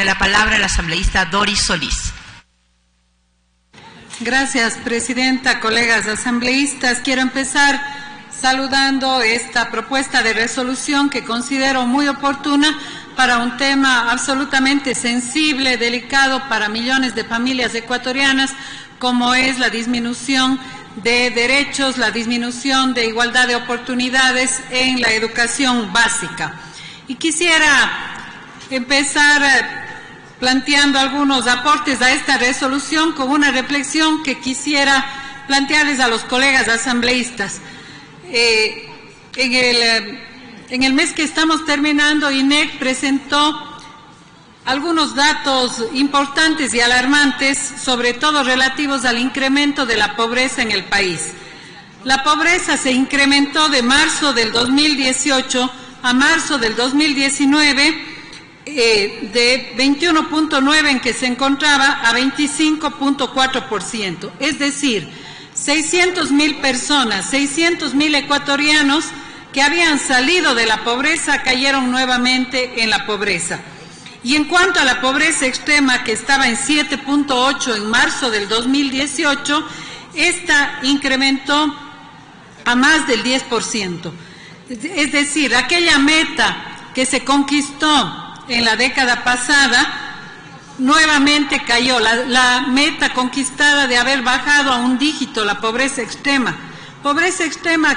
Tiene la palabra la asambleísta Doris Solís. Gracias, presidenta, colegas asambleístas. Quiero empezar saludando esta propuesta de resolución que considero muy oportuna para un tema absolutamente sensible, delicado para millones de familias ecuatorianas, como es la disminución de derechos, la disminución de igualdad de oportunidades en la educación básica. Y quisiera empezar planteando algunos aportes a esta resolución con una reflexión que quisiera plantearles a los colegas asambleístas. En el mes que estamos terminando, INEC presentó algunos datos importantes y alarmantes, sobre todo relativos al incremento de la pobreza en el país. La pobreza se incrementó de marzo del 2018 a marzo del 2019, de 21.9 en que se encontraba a 25.4%. Es decir, 600.000 personas, 600.000 ecuatorianos que habían salido de la pobreza cayeron nuevamente en la pobreza. Y en cuanto a la pobreza extrema, que estaba en 7.8 en marzo del 2018, esta incrementó a más del 10%. Es decir, aquella meta que se conquistó en la década pasada, nuevamente cayó. La meta conquistada de haber bajado a un dígito la pobreza extrema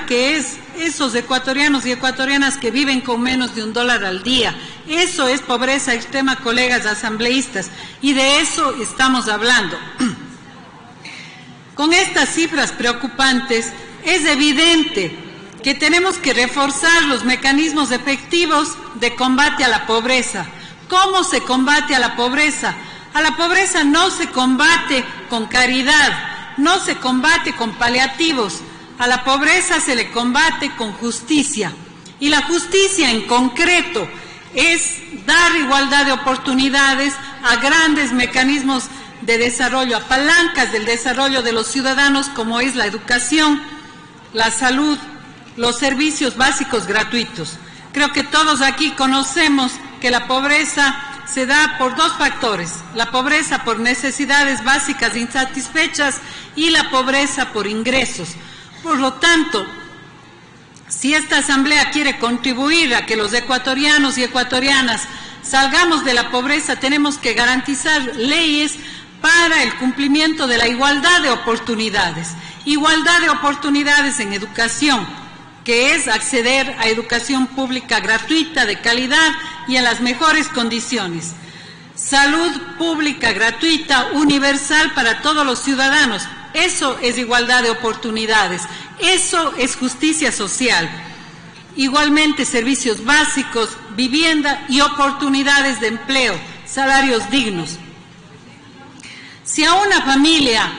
que es esos ecuatorianos y ecuatorianas que viven con menos de $1 al día. Eso es pobreza extrema, colegas asambleístas, y de eso estamos hablando. Con estas cifras preocupantes, es evidente que tenemos que reforzar los mecanismos efectivos de combate a la pobreza. ¿Cómo se combate a la pobreza? A la pobreza no se combate con caridad, no se combate con paliativos. A la pobreza se le combate con justicia. Y la justicia en concreto es dar igualdad de oportunidades a grandes mecanismos de desarrollo, a palancas del desarrollo de los ciudadanos, como es la educación, la salud, los servicios básicos gratuitos. Creo que todos aquí conocemos que la pobreza se da por dos factores: la pobreza por necesidades básicas insatisfechas y la pobreza por ingresos. Por lo tanto, si esta asamblea quiere contribuir a que los ecuatorianos y ecuatorianas salgamos de la pobreza, tenemos que garantizar leyes para el cumplimiento de la igualdad de oportunidades. Igualdad de oportunidades en educación, que es acceder a educación pública gratuita, de calidad y en las mejores condiciones. Salud pública gratuita, universal para todos los ciudadanos. Eso es igualdad de oportunidades. Eso es justicia social. Igualmente, servicios básicos, vivienda y oportunidades de empleo, salarios dignos. Si a una familia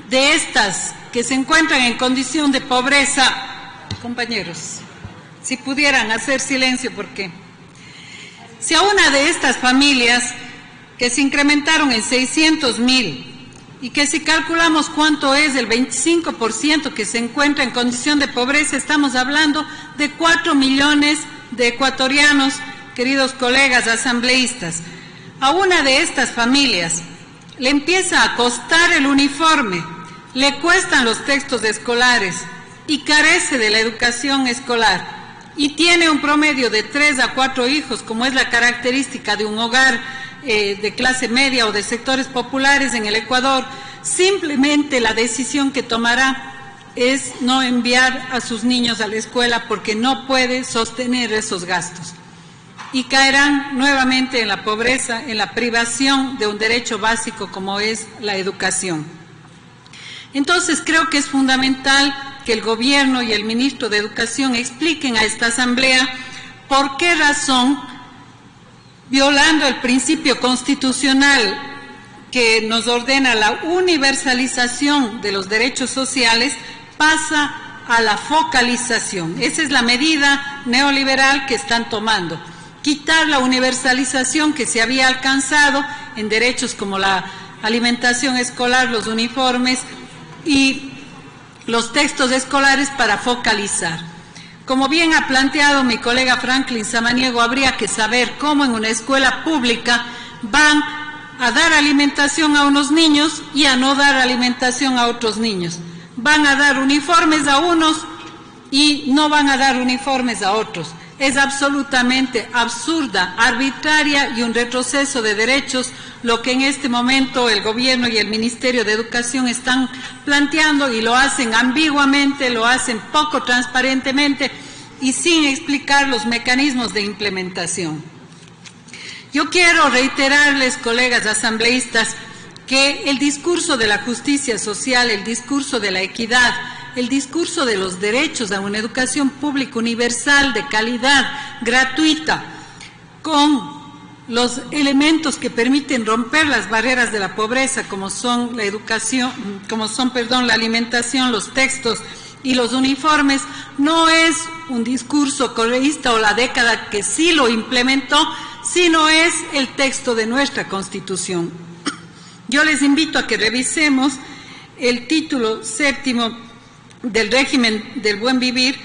de estas que se encuentran en condición de pobreza, compañeros, si pudieran hacer silencio, porque si a una de estas familias que se incrementaron en 600.000 y que si calculamos cuánto es el 25% que se encuentra en condición de pobreza, estamos hablando de 4 millones de ecuatorianos, queridos colegas asambleístas. A una de estas familias le empieza a costar el uniforme, le cuestan los textos escolares y carece de la educación escolar, y tiene un promedio de 3 a 4 hijos, como es la característica de un hogar de clase media o de sectores populares en el Ecuador. Simplemente la decisión que tomará es no enviar a sus niños a la escuela porque no puede sostener esos gastos. Y caerán nuevamente en la pobreza, en la privación de un derecho básico como es la educación. Entonces creo que es fundamental que el gobierno y el ministro de Educación expliquen a esta asamblea por qué razón, violando el principio constitucional que nos ordena la universalización de los derechos sociales, pasa a la focalización. Esa es la medida neoliberal que están tomando. Quitar la universalización que se había alcanzado en derechos como la alimentación escolar, los uniformes y los textos escolares, para focalizar. Como bien ha planteado mi colega Franklin Samaniego, habría que saber cómo en una escuela pública van a dar alimentación a unos niños y a no dar alimentación a otros niños. Van a dar uniformes a unos y no van a dar uniformes a otros. Es absolutamente absurda, arbitraria y un retroceso de derechos lo que en este momento el Gobierno y el Ministerio de Educación están planteando, y lo hacen ambiguamente, lo hacen poco transparentemente y sin explicar los mecanismos de implementación. Yo quiero reiterarles, colegas asambleístas, que el discurso de la justicia social, el discurso de la equidad, el discurso de los derechos a una educación pública universal, de calidad, gratuita, con los elementos que permiten romper las barreras de la pobreza, como son la educación, la alimentación, los textos y los uniformes, no es un discurso correísta o la década que sí lo implementó, sino es el texto de nuestra Constitución. Yo les invito a que revisemos el título 7 del régimen del buen vivir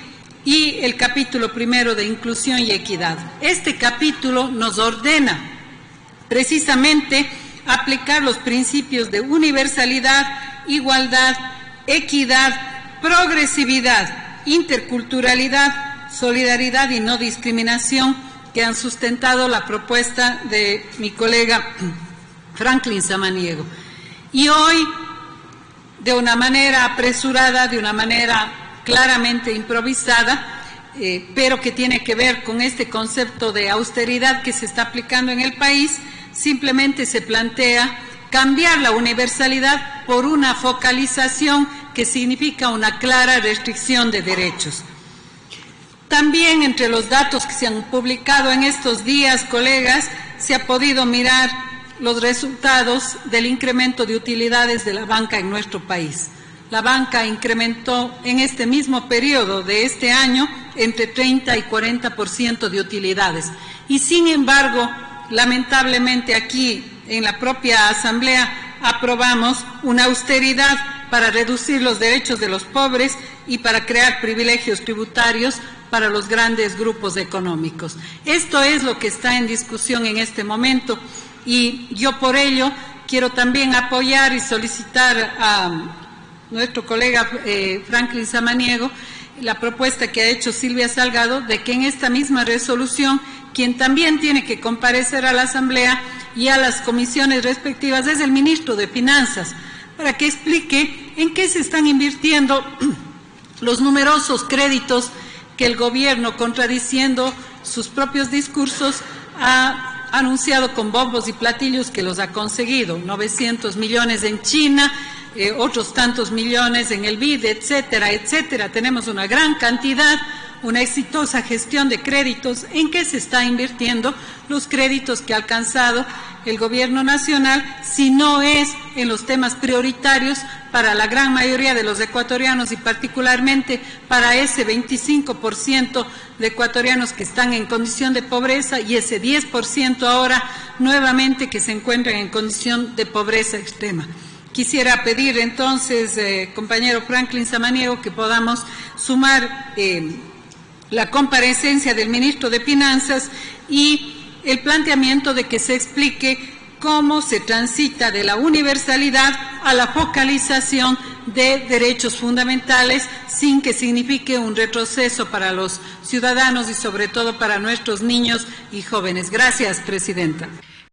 y el capítulo 1 de inclusión y equidad. Este capítulo nos ordena precisamente aplicar los principios de universalidad, igualdad, equidad, progresividad, interculturalidad, solidaridad y no discriminación que han sustentado la propuesta de mi colega Franklin Samaniego. Y hoy, de una manera apresurada, de una manera claramente improvisada, pero que tiene que ver con este concepto de austeridad que se está aplicando en el país, simplemente se plantea cambiar la universalidad por una focalización que significa una clara restricción de derechos. También entre los datos que se han publicado en estos días, colegas, se ha podido mirar los resultados del incremento de utilidades de la banca en nuestro país. La banca incrementó en este mismo periodo de este año entre 30 y 40% de utilidades. Y sin embargo, lamentablemente aquí en la propia Asamblea aprobamos una austeridad para reducir los derechos de los pobres y para crear privilegios tributarios para los grandes grupos económicos. Esto es lo que está en discusión en este momento. Y yo por ello quiero también apoyar y solicitar a nuestro colega Franklin Samaniego la propuesta que ha hecho Silvia Salgado de que en esta misma resolución quien también tiene que comparecer a la Asamblea y a las comisiones respectivas es el ministro de Finanzas, para que explique en qué se están invirtiendo los numerosos créditos que el Gobierno, contradiciendo sus propios discursos, ha anunciado con bombos y platillos que los ha conseguido. 900 millones en China, otros tantos millones en el BID, etcétera, etcétera. Tenemos una gran cantidad, una exitosa gestión de créditos. ¿En qué se está invirtiendo los créditos que ha alcanzado el Gobierno nacional, si no es en los temas prioritarios para la gran mayoría de los ecuatorianos y particularmente para ese 25% de ecuatorianos que están en condición de pobreza y ese 10% ahora nuevamente que se encuentran en condición de pobreza extrema? Quisiera pedir entonces, compañero Franklin Samaniego, que podamos sumar la comparecencia del ministro de Finanzas y el planteamiento de que se explique cómo se transita de la universalidad a la focalización de derechos fundamentales sin que signifique un retroceso para los ciudadanos y sobre todo para nuestros niños y jóvenes. Gracias, presidenta.